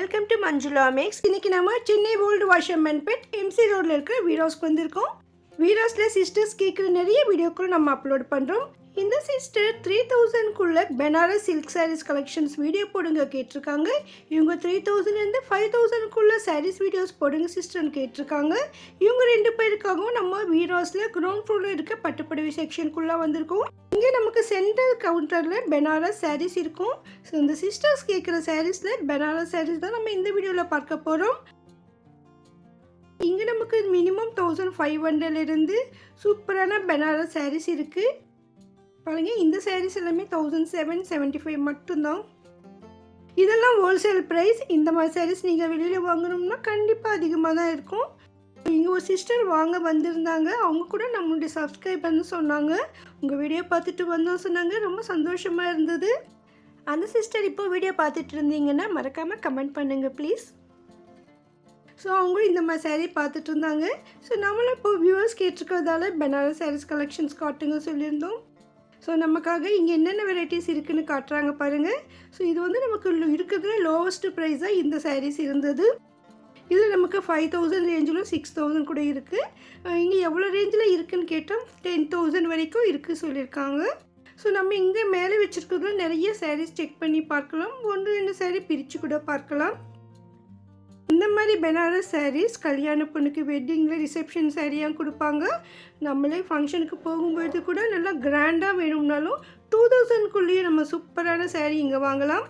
Welcome to Manjula maths. இன்னைக்கு நம்ம Chennai old வாஷர்மேன்பேட் MC ரோட்ல இருக்கிற வீராஸ்க்கு வந்திருக்கோம். வீராஸ்ல சிஸ்டர்ஸ் கேட்குற நிறைய வீடியோக்கள் நம்ம அப்லோட் பண்ணுறோம். இந்த சிஸ்டர் 3000க்குள்ள Banaras silk sarees collections video போடுங்க கேட்டிருக்காங்க. இவங்க 3000லேருந்து 5000க்குள்ள சாரீஸ் வீடியோஸ் போடுங்க சிஸ்டர்னு கேட்டிருக்காங்க. இவங்க 2 பேருக்காகவும் நம்ம வீராஸில் கிரவுண்ட் ஃப்ளோரில் இருக்க பட்டுப்புடவை செக்ஷனுக்குள்ளே வந்திருக்கோம். இங்கே நமக்கு சென்டர் கவுண்டரில் பெனாரஸ் சாரீஸ் இருக்கும். ஸோ இந்த சிஸ்டர்ஸ் கேட்குற சாரீஸில் பெனாரஸ் சாரீஸ் தான் நம்ம இந்த வீடியோவில் பார்க்க போகிறோம். இங்கே நமக்கு மினிமம் 1500லேருந்து சூப்பரான பெனாரஸ் சாரீஸ் இருக்குது. பாருங்க, இந்த சாரீஸ் எல்லாமே 1775 மட்டும்தான். இதெல்லாம் ஹோல்சேல் ப்ரைஸ். இந்த மாதிரி சாரீஸ் நீங்கள் வெளியில் வாங்கணும்னா கண்டிப்பாக அதிகமாக தான் இருக்கும். இங்கே ஒரு சிஸ்டர் வாங்க வந்திருந்தாங்க. அவங்க கூட நம்மளுடைய சப்ஸ்கிரைபர்னு சொன்னாங்க. உங்கள் வீடியோ பார்த்துட்டு வந்தோம் சொன்னாங்க. ரொம்ப சந்தோஷமாக இருந்தது. அந்த சிஸ்டர் இப்போ வீடியோ பார்த்துட்டு இருந்தீங்கன்னா மறக்காமல் கமெண்ட் பண்ணுங்கள் ப்ளீஸ். ஸோ அவங்களும் இந்த மாதிரி சாரீ பார்த்துட்டு இருந்தாங்க. ஸோ நம்மளும் இப்போ வியூவர்ஸ் கேட்டிருக்கிறதால பெனாரஸ் சாரீஸ் கலெக்ஷன்ஸ் காட்டுங்க சொல்லியிருந்தோம். ஸோ நமக்காக இங்கே என்னென்ன வெரைட்டிஸ் இருக்குதுன்னு காட்டுறாங்க பாருங்கள். ஸோ இது வந்து நமக்கு இருக்கிறதுல லோவஸ்ட் ப்ரைஸாக இந்த சாரீஸ் இருந்தது. இது நமக்கு 5000 ரேஞ்சிலும் 6000 கூட இருக்குது. இங்கே எவ்வளோ ரேஞ்சில் இருக்குதுன்னு கேட்டால் 10,000 வரைக்கும் இருக்குது சொல்லியிருக்காங்க. ஸோ நம்ம இங்கே மேலே வச்சுருக்கிறதுல நிறைய சாரீஸ் செக் பண்ணி பார்க்கலாம். 1-2 சாரீ பிரித்து கூட பார்க்கலாம். இந்த மாதிரி பெனாரஸ் சாரீஸ் கல்யாண பொண்ணுக்கு வெட்டிங்கில் ரிசப்ஷன் சாரியாக கொடுப்பாங்க. நம்மளே ஃபங்க்ஷனுக்கு போகும்போது கூட நல்லா கிராண்டாக வேணும்னாலும் 2000க்குள்ளேயே நம்ம சூப்பரான சாரீ இங்கே வாங்கலாம்.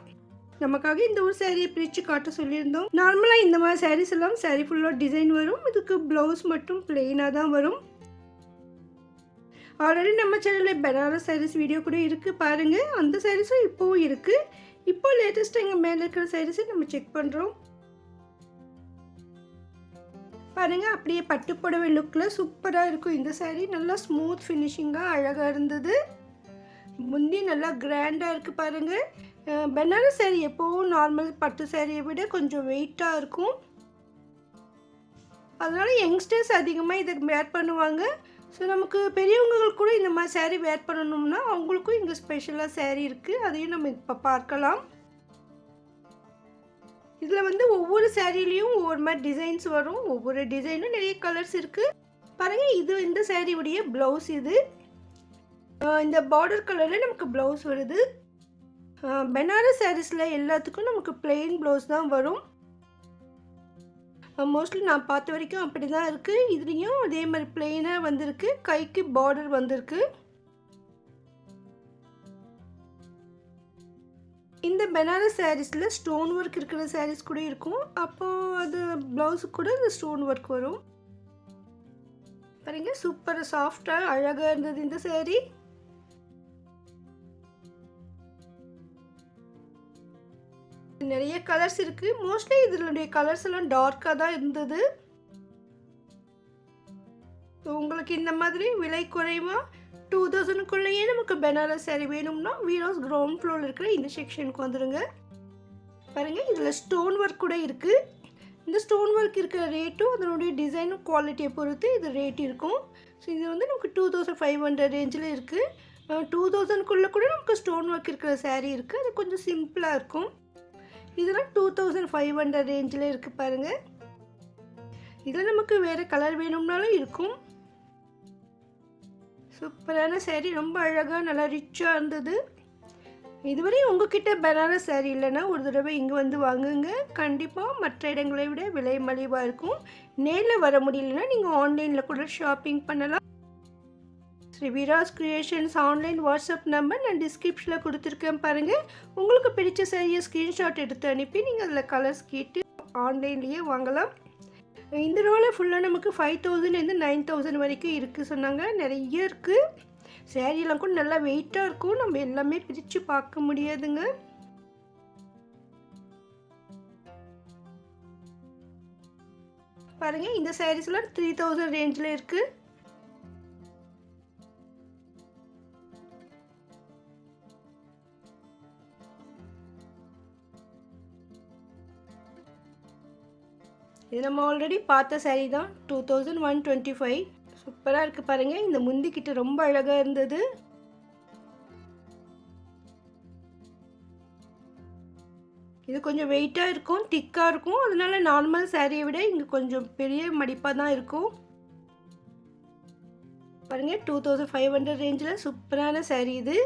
நமக்காக இந்த ஒரு சாரியை பிரித்து காட்ட சொல்லியிருந்தோம். நார்மலாக இந்த மாதிரி சாரீஸ் எல்லாம் சாரீ ஃபுல்லாக டிசைன் வரும். இதுக்கு ப்ளவுஸ் மட்டும் பிளெயினாக தான் வரும். ஆல்ரெடி நம்ம சேனலில் பெனாரஸ் சாரீஸ் வீடியோ கூட இருக்குது பாருங்கள். அந்த சாரீஸும் இப்போவும் இருக்குது. இப்போ லேட்டஸ்ட்டாக இங்கே மேலே இருக்கிற சாரீஸை நம்ம செக் பண்ணுறோம் பாருங்கள். அப்படியே பட்டு புடவை லுக்கில் சூப்பராக இருக்கும் இந்த சாரீ. நல்லா ஸ்மூத் ஃபினிஷிங்காக அழகாக இருந்தது. முந்தி நல்லா கிராண்டாக இருக்குது பாருங்கள். பெனாரஸ் சாரீ எப்போவும் நார்மல் பட்டு சாரியை விட கொஞ்சம் வெயிட்டாக இருக்கும். அதனால் யங்ஸ்டர்ஸ் அதிகமாக இதை வேர் பண்ணுவாங்க. ஸோ நமக்கு பெரியவங்களுக்கு கூட இந்த மாதிரி சாரீ வேர் பண்ணணும்னா அவங்களுக்கும் இங்கே ஸ்பெஷலாக சாரீ இருக்குது. அதையும் நம்ம இப்போ பார்க்கலாம். இதில் வந்து ஒவ்வொரு சாரீலையும் ஒவ்வொரு மாதிரி டிசைன்ஸ் வரும். ஒவ்வொரு டிசைனும் நிறைய கலர்ஸ் இருக்குது பாருங்கள். இது இந்த சாரியுடைய ப்ளவுஸ். இது இந்த பார்டர் கலரில் நமக்கு ப்ளவுஸ் வருது. பெனாரஸ் சாரீஸில் எல்லாத்துக்கும் நமக்கு பிளெயின் ப்ளவுஸ் தான் வரும். மோஸ்ட்லி நான் பார்த்த வரைக்கும் அப்படி தான் இருக்குது. இதுலேயும் அதே மாதிரி பிளெயினாக வந்திருக்கு. கைக்கு பார்டர் வந்திருக்கு. இந்த பெனாரஸ் சாரீஸில் ஸ்டோன் ஒர்க் இருக்கிற சாரீஸ் கூட இருக்கும். அப்போது அது ப்ளவுஸுக்கு கூட இந்த ஸ்டோன் ஒர்க் வரும் பாருங்க. சூப்பராக சாஃப்டாக அழகாக இருந்தது இந்த சாரீ. நிறைய கலர்ஸ் இருக்குது. மோஸ்ட்லி இதனுடைய கலர்ஸ் எல்லாம் டார்க்காக தான் இருந்தது. உங்களுக்கு இந்த மாதிரி விலை குறைவாக 2000க்குள்ளேயே நமக்கு பெனாரஸ் சாரீ வேணும்னா வீராஸ் கிரவுண்ட் ஃப்ளோரில் இருக்கிற இந்த செக்ஷனுக்கு வந்துடுங்க பாருங்கள். இதில் ஸ்டோன் ஒர்க் கூட இருக்குது. இந்த ஸ்டோன் ஒர்க் இருக்கிற ரேட்டும் அதனுடைய டிசைனும் குவாலிட்டியை பொறுத்து இது ரேட் இருக்கும். ஸோ இது வந்து நமக்கு 2500 ரேஞ்சில் இருக்குது. 2000க்குள்ளே கூட நமக்கு ஸ்டோன் ஒர்க் இருக்கிற சாரீ இருக்குது. அது கொஞ்சம் சிம்பிளாக இருக்கும். இதெல்லாம் 2500 ரேஞ்சில் இருக்குது பாருங்கள். இதில் நமக்கு வேறு கலர் வேணும்னாலும் இருக்கும். சூப்பரான சாரீ. ரொம்ப அழகாக நல்லா ரிச்சாக இருந்தது. இதுவரை உங்ககிட்ட பெனாரஸ் சாரீ இல்லைன்னா ஒரு தடவை இங்கே வந்து வாங்குங்க. கண்டிப்பாக மற்ற இடங்களை விட விலை மலிவாக இருக்கும். நேரில் வர முடியலன்னா நீங்கள் ஆன்லைனில் கூட ஷாப்பிங் பண்ணலாம். Sri Veeras creations online WhatsApp number நான் டிஸ்கிரிப்ஷனில் கொடுத்துருக்கேன் பாருங்கள். உங்களுக்கு பிடிச்ச சாரியை ஸ்க்ரீன்ஷாட் எடுத்து அனுப்பி நீங்கள் அதில் கலர்ஸ் கேட்டு ஆன்லைன்லேயே வாங்கலாம். இந்த ரோவில் ஃபுல்லாக நமக்கு 5000லேருந்து 9000 வரைக்கும் இருக்குது சொன்னாங்க. நிறைய இருக்குது. சாரியெல்லாம் கூட நல்லா வெயிட்டாக இருக்கும். நம்ம எல்லாமே பிரித்து பார்க்க முடியாதுங்க. பாருங்கள், இந்த சாரீஸ்லாம் 3000 ரேஞ்சில் இருக்குது. இது நம்ம ஆல்ரெடி பார்த்த சாரீ தான். 2125. சூப்பராக இருக்குது பாருங்கள். இந்த முந்திக்கிட்ட ரொம்ப அழகாக இருந்தது. இது கொஞ்சம் வெயிட்டாக இருக்கும், திக்காக இருக்கும். அதனால நார்மல் சாரியை விட இங்கே கொஞ்சம் பெரிய மடிப்பாக தான் இருக்கும். பாருங்கள் 2500 ரேஞ்சில் சூப்பரான சாரீ இது.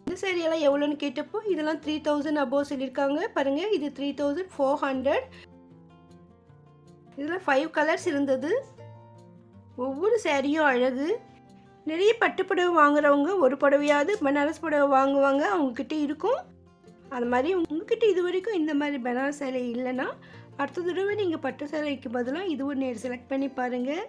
இந்த சாரியெல்லாம் எவ்வளோன்னு கேட்டப்போ இதெல்லாம் 3000 அபோவ் சொல்லியிருக்காங்க. பாருங்கள் இது 3400. இதில் 5 கலர்ஸ் இருந்தது. ஒவ்வொரு சாரியும் அழகு. நிறைய பட்டு புடவை வாங்குறவங்க ஒரு புடவையாவது பனாரஸ் புடவை வாங்குவாங்க, அவங்கக்கிட்ட இருக்கும். அது மாதிரி உங்ககிட்ட இது வரைக்கும் இந்த மாதிரி பனாரஸ் சேலை இல்லைன்னா அடுத்த தடவை நீங்கள் பட்டு சேலைக்கு பதிலாக இது ஒன்று செலக்ட் பண்ணி பாருங்கள்.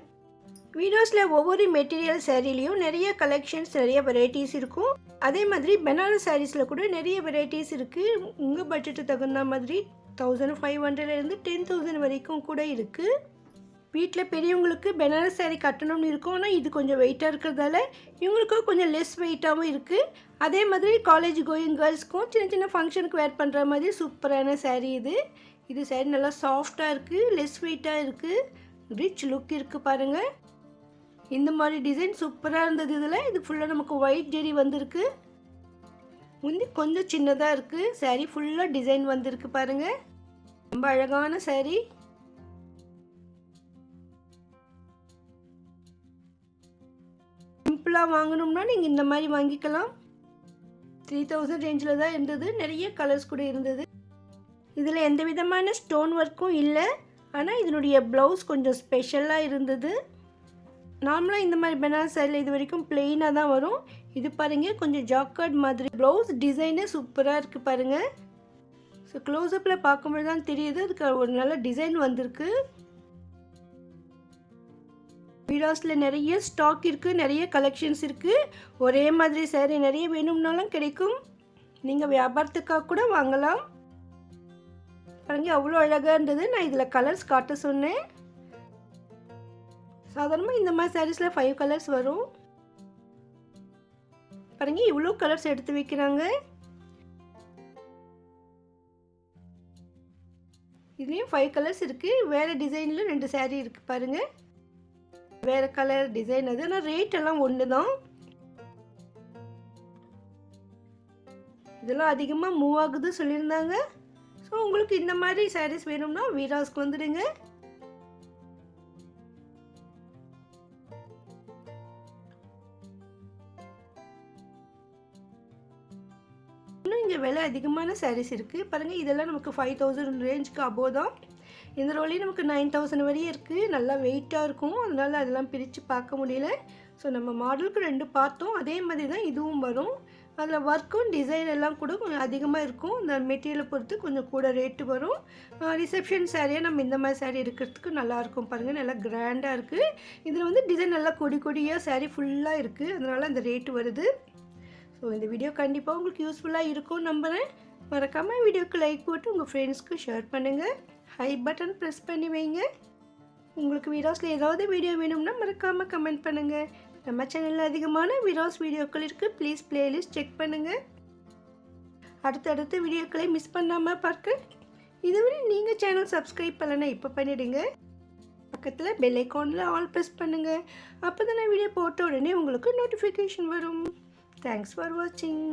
வீடியோஸில் ஒவ்வொரு மெட்டீரியல் சேரீலையும் நிறைய கலெக்ஷன்ஸ், நிறைய வெரைட்டிஸ் இருக்கும். அதே மாதிரி பனாரஸ் சாரீஸில் கூட நிறைய வெரைட்டிஸ் இருக்குது. உங்கள் பட்ஜெட்டு தகுந்த மாதிரி 1500லேருந்து 10,000 வரைக்கும் கூட இருக்குது. வீட்டில் பெரியவங்களுக்கு பனாரஸ் சாரீ கட்டணும்னு இருக்கும். ஆனால் இது கொஞ்சம் வெயிட்டாக இருக்கிறதால இவங்களுக்கும் கொஞ்சம் லெஸ் வெயிட்டாகவும் இருக்குது. அதே மாதிரி காலேஜ் கோயிங் கேர்ள்ஸ்க்கும் சின்ன சின்ன ஃபங்க்ஷனுக்கு வேர் பண்ணுற மாதிரி சூப்பரான சாரீ இது. இது சாரீ நல்லா சாஃப்டாக இருக்குது, லெஸ் வெயிட்டாக இருக்குது, ரிச் லுக் இருக்குது. பாருங்கள் இந்த மாதிரி டிசைன் சூப்பராக இருந்தது. இதில் இது ஃபுல்லாக நமக்கு ஒயிட் ஜெரி வந்திருக்கு. முந்தி கொஞ்சம் சின்னதாக இருக்குது. சாரீ ஃபுல்லாக டிசைன் வந்திருக்கு. பாருங்கள் ரொம்ப அழகான சாரீ. சிம்பிளாக வாங்கணும்னா நீங்கள் இந்த மாதிரி வாங்கிக்கலாம். 3000 ரேஞ்சில் தான் இருந்தது. நிறைய கலர்ஸ் கூட இருந்தது. இதில் எந்த விதமான ஸ்டோன் ஒர்க்கும் இல்லை. ஆனால் இதனுடைய ப்ளவுஸ் கொஞ்சம் ஸ்பெஷலாக இருந்தது. நார்மலாக இந்த மாதிரி பனாரஸ் சாரியில் இது வரைக்கும் பிளெயினாக தான் வரும். இது பாருங்கள் கொஞ்சம் ஜாக்கர்ட் மாதிரி ப்ளவுஸ் டிசைனே சூப்பராக இருக்குது. பாருங்கள் ஸோ க்ளோஸ்அப்பில் பார்க்கும்போது தான் தெரியுது அதுக்கு ஒரு நல்ல டிசைன் வந்திருக்கு. வீடியோஸில் நிறைய ஸ்டாக் இருக்குது, நிறைய கலெக்ஷன்ஸ் இருக்குது. ஒரே மாதிரி சாரீ நிறைய வேணும்னாலும் கிடைக்கும். நீங்கள் வியாபாரத்துக்காக கூட வாங்கலாம். பாருங்கள் அவ்வளோ அழகாக இருந்தது. நான் இதில் கலர்ஸ் காட்ட சொன்னேன். சாதாரணமாக இந்த மாதிரி சாரீஸில் 5 கலர்ஸ் வரும். பாருங்கள் இவ்வளோ கலர்ஸ் எடுத்து வைக்கிறாங்க. இதுலேயும் 5 கலர்ஸ் இருக்குது. வேறு டிசைனில் 2 சாரீ இருக்குது. பாருங்கள் வேறு கலர் டிசைன் அது. ஆனால் ரேட் எல்லாம் ஒன்று தான். இதெல்லாம் அதிகமாக மூவ் ஆகுது சொல்லியிருந்தாங்க. ஸோ உங்களுக்கு இந்த மாதிரி சாரீஸ் வேணும்னா வீராஸ்க்கு வந்துடுங்க. இன்னும் இங்கே விலை அதிகமான சாரீஸ் இருக்குது. பாருங்கள் இதெல்லாம் நமக்கு 5000 ரேஞ்சுக்கு அபோவ் தான். இந்த ரோலையும் நமக்கு 9000 வரையும் இருக்குது. நல்லா வெயிட்டாக இருக்கும். அதனால் அதெல்லாம் பிரித்து பார்க்க முடியல. ஸோ நம்ம மாடலுக்கு 2 பார்த்தோம். அதே மாதிரி தான் இதுவும் வரும். அதில் ஒர்க்கும் டிசைன் எல்லாம் கூட கொஞ்சம் அதிகமாக இருக்கும். இந்த மெட்டீரியலை பொறுத்து கொஞ்சம் கூட ரேட்டு வரும். ரிசப்ஷன் சாரியாக நம்ம இந்த மாதிரி சாரீ எடுக்கிறதுக்கு நல்லாயிருக்கும். பாருங்கள் நல்லா கிராண்டாக இருக்குது. இதில் வந்து டிசைன் நல்லா கொடி கொடியாக சாரீ ஃபுல்லாக இருக்குது. அதனால் அந்த ரேட்டு வருது. ஸோ இந்த வீடியோ கண்டிப்பாக உங்களுக்கு யூஸ்ஃபுல்லாக இருக்கும் நம்புகிறேன். மறக்காமல் வீடியோக்கு லைக் போட்டு உங்கள் ஃப்ரெண்ட்ஸ்க்கு ஷேர் பண்ணுங்கள். ஹை பட்டன் ப்ரெஸ் பண்ணி வைங்க. உங்களுக்கு வீடியோஸில் ஏதாவது வீடியோ வேணும்னா மறக்காமல் கமெண்ட் பண்ணுங்கள். நம்ம சேனலில் அதிகமான வீடியோக்கள் இருக்குது. ப்ளீஸ் பிளேலிஸ்ட் செக் பண்ணுங்கள். அடுத்தடுத்த வீடியோக்களை மிஸ் பண்ணாமல் பார்க்க இதுவரை நீங்கள் சேனல் சப்ஸ்கிரைப் பண்ணலைன்னா இப்போ பண்ணிவிடுங்க. பக்கத்தில் பெல் ஐக்கானில் ஆல் ப்ரெஸ் பண்ணுங்கள். அப்போ தான் நான் வீடியோ போட்ட உடனே உங்களுக்கு நோட்டிஃபிகேஷன் வரும். தேங்க்ஸ் ஃபார் வாட்சிங்.